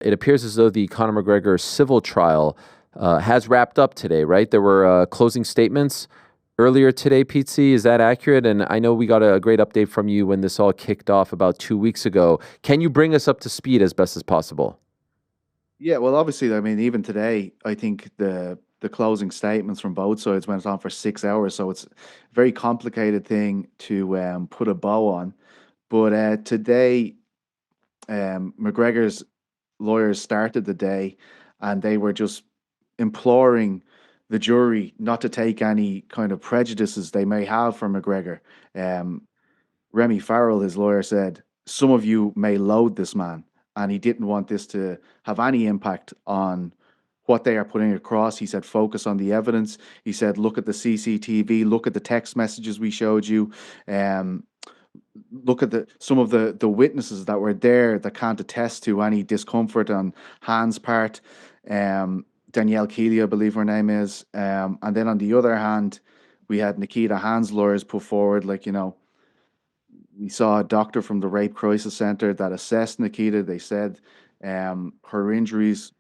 It appears as though the Conor McGregor civil trial has wrapped up today, right? There were closing statements earlier today, Petesy. Is that accurate? And I know we got a great update from you when this all kicked off about 2 weeks ago. Can you bring us up to speed as best as possible? Yeah, well, obviously, I mean, even today, I think the closing statements from both sides went on for 6 hours, so it's a very complicated thing to put a bow on. But today, McGregor's lawyers started the day, and they were just imploring the jury not to take any kind of prejudices they may have for McGregor. Um, Remy Farrell, his lawyer, said, some of you may loathe this man, and he didn't want this to have any impact on what they are putting across. He said, focus on the evidence. He said, look at the CCTV, look at the text messages we showed you. Um, Look at some of the witnesses that were there that can't attest to any discomfort on Hans' part. Danielle Keeley, I believe her name is. And then on the other hand, we had Nikita Hans' lawyers put forward, like, we saw a doctor from the Rape Crisis Center that assessed Nikita. They said her injuries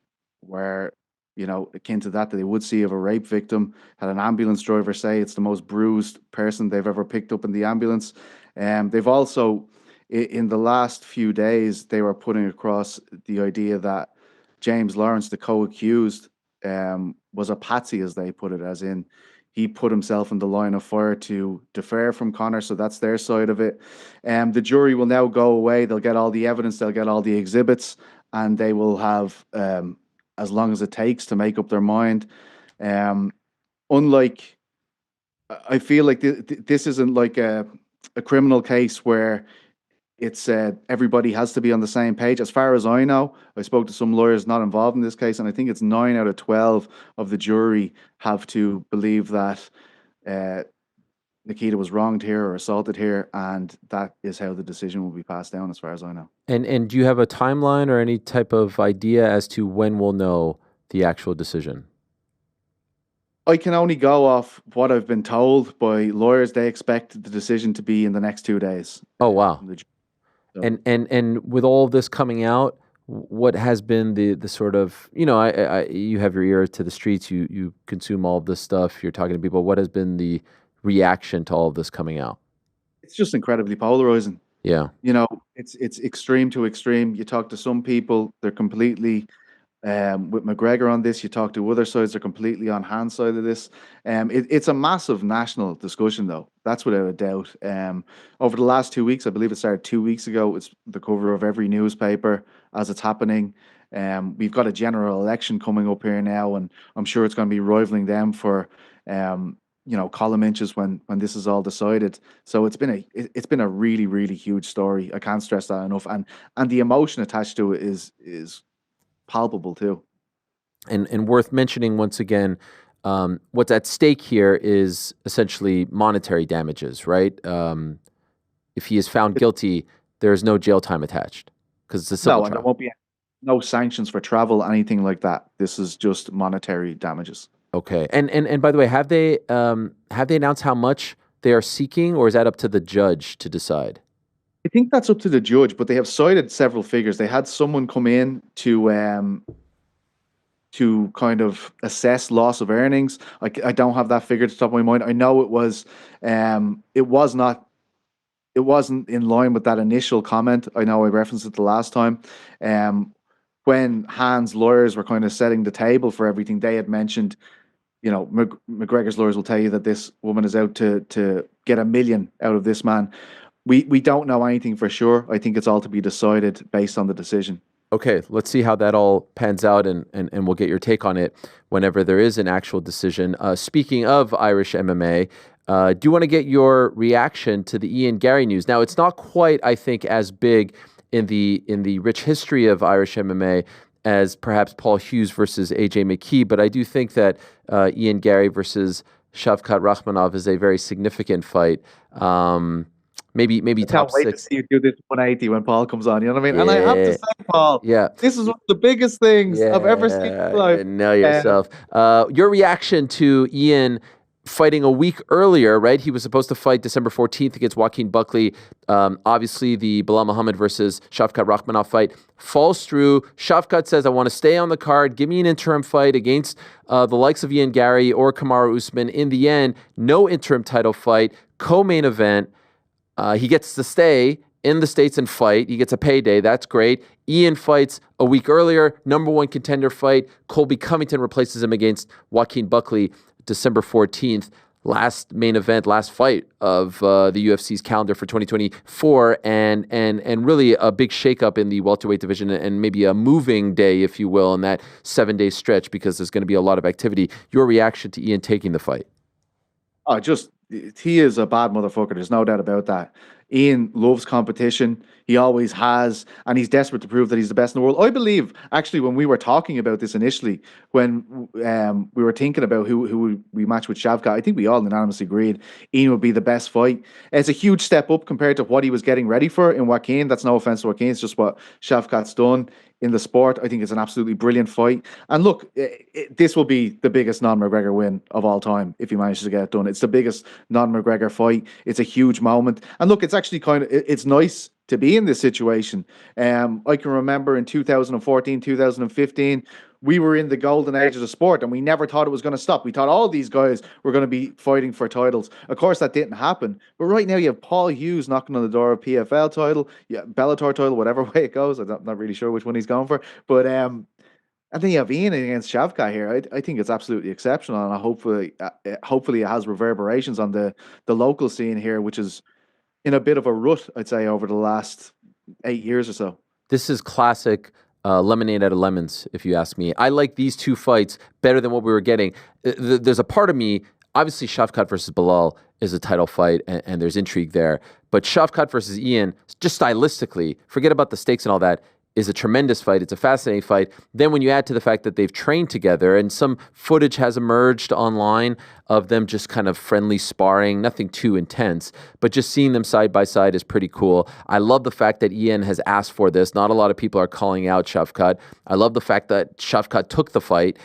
were, akin to that they would see of a rape victim. Had an ambulance driver say it's the most bruised person they've ever picked up in the ambulance. They've also, in the last few days, they were putting across the idea that James Lawrence, the co-accused, was a patsy, as they put it, as in he put himself in the line of fire to defer from Conor, so that's their side of it. The jury will now go away. They'll get all the evidence, they'll get all the exhibits, and they will have as long as it takes to make up their mind. Unlike, I feel like this isn't like a criminal case where it's everybody has to be on the same page. As far as I know, I spoke to some lawyers not involved in this case, and I think it's 9 out of 12 of the jury have to believe that uh, Nikita was wronged here or assaulted here, and that is how the decision will be passed down, as far as I know. And do you have a timeline or any type of idea as to when we'll know the actual decision? I can only go off what I've been told by lawyers. They expect the decision to be in the next 2 days. Oh, wow. From the so And with all of this coming out, what has been the sort of, you have your ear to the streets, you consume all of this stuff, you're talking to people. What has been the reaction to all of this coming out? it's just incredibly polarizing. Yeah. It's extreme to extreme. You talk to some people, they're completely with McGregor on this. You talk to other sides, they're completely on Hans' side of this. It's a massive national discussion, though. That's without a doubt. Over the last 2 weeks, I believe it started 2 weeks ago, it's the cover of every newspaper as it's happening. We've got a general election coming up here now, and I'm sure it's going to be rivaling them for column inches when this is all decided. So it's been a really, really huge story. I can't stress that enough, and the emotion attached to it is palpable too. And worth mentioning once again, what's at stake here is essentially monetary damages, right? If he is found It, guilty, there is no jail time attached because it's a civil no, and there trial. won't be no sanctions for travel, anything like that. This is just monetary damages. Okay. And by the way, have they announced how much they are seeking, or is that up to the judge to decide? I think that's up to the judge, but they have cited several figures. They had someone come in to kind of assess loss of earnings. I don't have that figure at the top of my mind. I know it wasn't in line with that initial comment. I know I referenced it the last time. Um, when Hans' lawyers were kind of setting the table for everything, they had mentioned, McGregor's lawyers will tell you that this woman is out to get 1 million out of this man. We don't know anything for sure. I think it's all to be decided based on the decision. Okay, let's see how that all pans out, and we'll get your take on it whenever there is an actual decision. Speaking of Irish MMA, do you want to get your reaction to the Ian Garry news? Now, it's not quite, I think, as big in the rich history of Irish MMA as perhaps Paul Hughes versus AJ McKee, but I do think that Ian Garry versus Shavkat Rakhmonov is a very significant fight. Maybe I can't top wait to six. see you do this 180 when Paul comes on. You know what I mean? And I have to Yeah, say, Paul, yeah. this is one of the biggest things I've ever seen in Yeah, my life. know Um, yourself. Your reaction to Ian fighting a week earlier, right? He was supposed to fight December 14th against Joaquin Buckley. Obviously, the Bilal Muhammad versus Shavkat Rakhmonov fight falls through. Shavkat says, I want to stay on the card. Give me an interim fight against the likes of Ian Garry or Kamaru Usman. In the end, no interim title fight, co-main event. He gets to stay in the States and fight. He gets a payday. That's great. Ian fights a week earlier. Number one contender fight. Colby Covington replaces him against Joaquin Buckley December 14th. Last main event, last fight of the UFC's calendar for 2024, and really a big shakeup in the welterweight division, and maybe a moving day, if you will, in that 7-day stretch, because there's going to be a lot of activity. Your reaction to Ian taking the fight? He is a bad motherfucker. There's no doubt about that. Ian loves competition. He always has, and he's desperate to prove that he's the best in the world. I believe, actually, when we were talking about this initially, when we were thinking about who we match with Shavkat, I think we all unanimously agreed Ian would be the best fight. It's a huge step up compared to what he was getting ready for in Joaquin. That's no offense to Joaquin. It's just what Shavkat's done in the sport. I think it's an absolutely brilliant fight. And look, this will be the biggest non-McGregor win of all time if he manages to get it done. It's the biggest non-McGregor fight. It's a huge moment. And look, it's actually it's nice to be in this situation. I can remember in 2014, 2015, we were in the golden age of the sport and we never thought it was going to stop. We thought all these guys were going to be fighting for titles. Of course, that didn't happen. But right now you have Paul Hughes knocking on the door of PFL title, Bellator title, whatever way it goes. I'm not really sure which one he's going for. But and then you have Ian against Shavkat here. I think it's absolutely exceptional, and hopefully it has reverberations on the local scene here, which is in a bit of a rut, I'd say, over the last 8 years or so. This is classic lemonade out of lemons, if you ask me. I like these two fights better than what we were getting. There's a part of me, obviously Shavkat versus Bilal is a title fight, and there's intrigue there. But Shavkat versus Ian, just stylistically, forget about the stakes and all that, is a tremendous fight. It's a fascinating fight. Then when you add to the fact that they've trained together, and some footage has emerged online of them just kind of friendly sparring, nothing too intense, but just seeing them side by side is pretty cool. I love the fact that Ian has asked for this. Not a lot of people are calling out Shavkat. I love the fact that Shavkat took the fight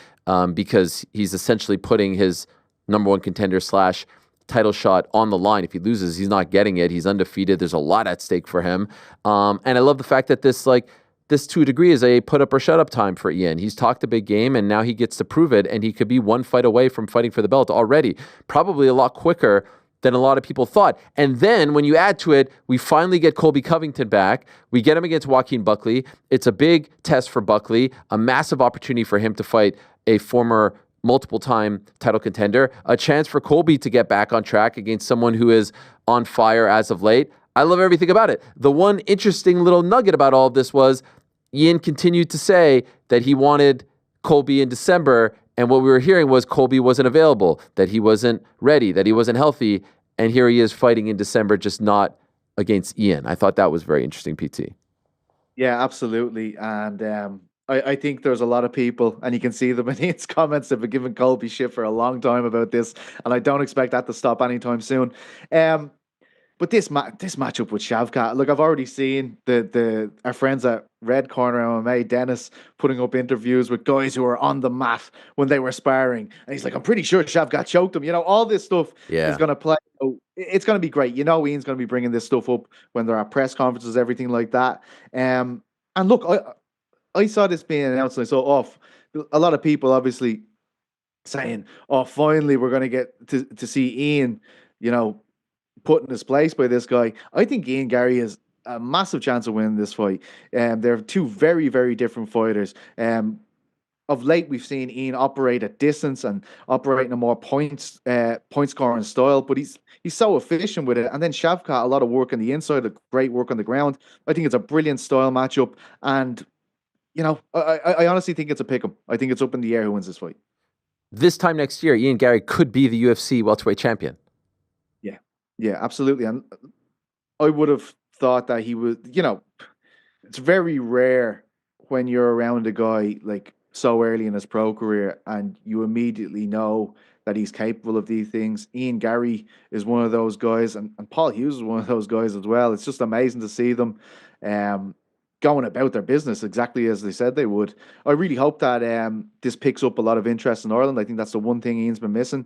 because he's essentially putting his number one contender / title shot on the line. If he loses, he's not getting it. He's undefeated. There's a lot at stake for him. And I love the fact that this to a degree is a put up or shut up time for Ian. He's talked a big game and now he gets to prove it, and he could be one fight away from fighting for the belt already. Probably a lot quicker than a lot of people thought. And then when you add to it, we finally get Colby Covington back. We get him against Joaquin Buckley. It's a big test for Buckley, a massive opportunity for him to fight a former multiple-time title contender, a chance for Colby to get back on track against someone who is on fire as of late. I love everything about it. The one interesting little nugget about all of this was Ian continued to say that he wanted Colby in December, and what we were hearing was Colby wasn't available, that he wasn't ready, that he wasn't healthy, and here he is fighting in December, just not against Ian. I thought that was very interesting, PT. Yeah, absolutely. And I think there's a lot of people, and you can see them in Ian's comments, that have been giving Colby shit for a long time about this, and I don't expect that to stop anytime soon. But this matchup with Shavkat, look, I've already seen our friends at Red Corner MMA, Dennis, putting up interviews with guys who were on the mat when they were sparring, and he's like, "I'm pretty sure Shavkat choked him." All this stuff is going to play. Oh, it's going to be great. Ian's going to be bringing this stuff up when there are press conferences, everything like that. And look, I saw this being announced, and I saw a lot of people obviously saying, "Oh, finally, we're going to get to see Ian," put in his place by this guy. I think Ian Garry has a massive chance of winning this fight. They're two very, very different fighters. Of late, we've seen Ian operate at distance and operate in a more point scoring style, but he's so efficient with it. And then Shavkat, a lot of work on the inside, great work on the ground. I think it's a brilliant style matchup. And, I honestly think it's a pick 'em. I think it's up in the air who wins this fight. This time next year, Ian Garry could be the UFC welterweight champion. Yeah, absolutely. And I would have thought that he would, it's very rare when you're around a guy like so early in his pro career and you immediately know that he's capable of these things. Ian Garry is one of those guys, and Paul Hughes is one of those guys as well. It's just amazing to see them. going about their business exactly as they said they would. I really hope that this picks up a lot of interest in Ireland. I think that's the one thing Ian's been missing.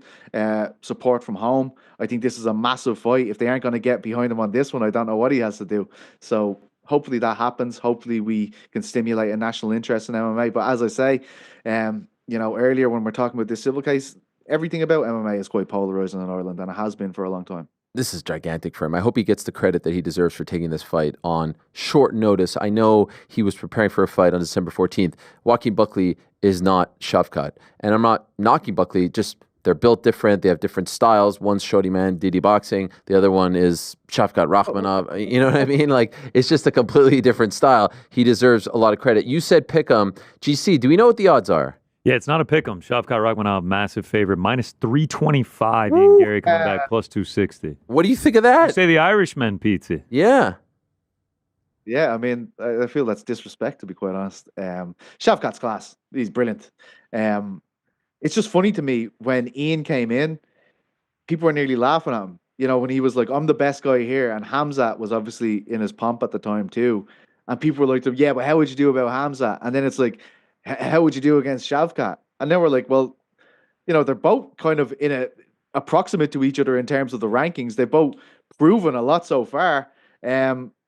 Support from home. I think this is a massive fight. If they aren't going to get behind him on this one, I don't know what he has to do. So hopefully that happens. Hopefully we can stimulate a national interest in MMA. But as I say, earlier when we're talking about this civil case, everything about MMA is quite polarizing in Ireland, and it has been for a long time. This is gigantic for him. I hope he gets the credit that he deserves for taking this fight on short notice. I know he was preparing for a fight on December 14th. Joaquin Buckley is not Shavkat. And I'm not knocking Buckley, just they're built different. They have different styles. One's Shorty Man, Didi Boxing. The other one is Shavkat Rakhmonov. You know what I mean? Like, it's just a completely different style. He deserves a lot of credit. You said pick him. GC, do we know what the odds are? Yeah, it's not a pick 'em. Shavkat Rakhmonov, massive favorite, minus 325. Ian Garry coming back plus 260. What do you think of that? You say the Irishman, Petesy. Yeah. Yeah, I mean, I feel that's disrespect, to be quite honest. Shavkat's class. He's brilliant. It's just funny to me when Ian came in, people were nearly laughing at him. When he was like, I'm the best guy here. And Hamzat was obviously in his pomp at the time too. And people were like, yeah, but how would you do about Hamzat? And then it's like, how would you do against Shavkat? And then we're like, well, they're both kind of approximate to each other in terms of the rankings. They've both proven a lot so far.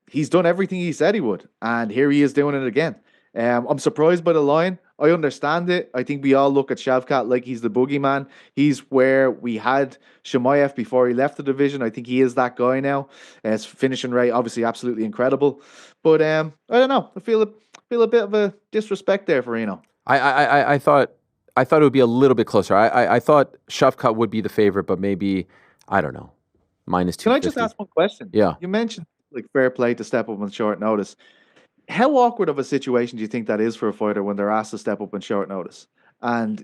He's done everything he said he would, and here he is doing it again. I'm surprised by the line. I understand it. I think we all look at Shavkat like he's the boogeyman. He's where we had Chimaev before he left the division. I think he is that guy now. His finishing rate, obviously, absolutely incredible. But I don't know. I feel a bit of a disrespect there for Reno. I thought it would be a little bit closer. I thought Shavkat would be the favorite, but maybe, I don't know, minus 250. Can I just ask one question? Yeah. You mentioned like fair play to step up on short notice. How awkward of a situation do you think that is for a fighter when they're asked to step up on short notice? And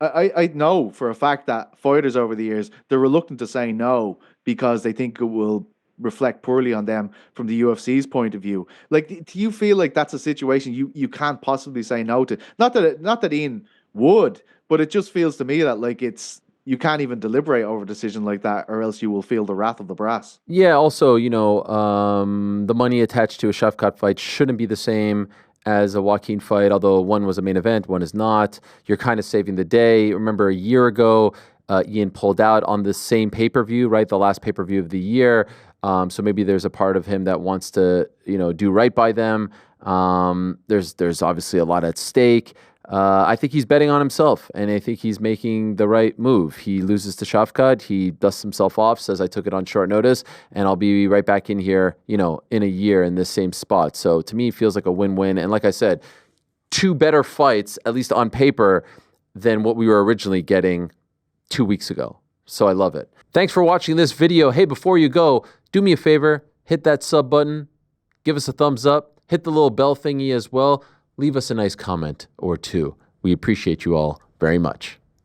I know for a fact that fighters over the years, they're reluctant to say no because they think it will reflect poorly on them from the UFC's point of view. Like, do you feel like that's a situation you can't possibly say no to? Not that Ian would, but it just feels to me that like you can't even deliberate over a decision like that, or else you will feel the wrath of the brass. Yeah. Also, the money attached to a Shavkat fight shouldn't be the same as a Joaquin fight, although one was a main event, one is not. You're kind of saving the day. Remember a year ago, Ian pulled out on the same pay-per-view, right? The last pay-per-view of the year. So maybe there's a part of him that wants to, do right by them. There's obviously a lot at stake. I think he's betting on himself, and I think he's making the right move. He loses to Shavkat. He dusts himself off, says, I took it on short notice, and I'll be right back in here, in a year in this same spot. So to me, it feels like a win-win. And like I said, two better fights, at least on paper, than what we were originally getting 2 weeks ago. So I love it. Thanks for watching this video. Hey, before you go, do me a favor, hit that sub button, give us a thumbs up, hit the little bell thingy as well. Leave us a nice comment or two. We appreciate you all very much.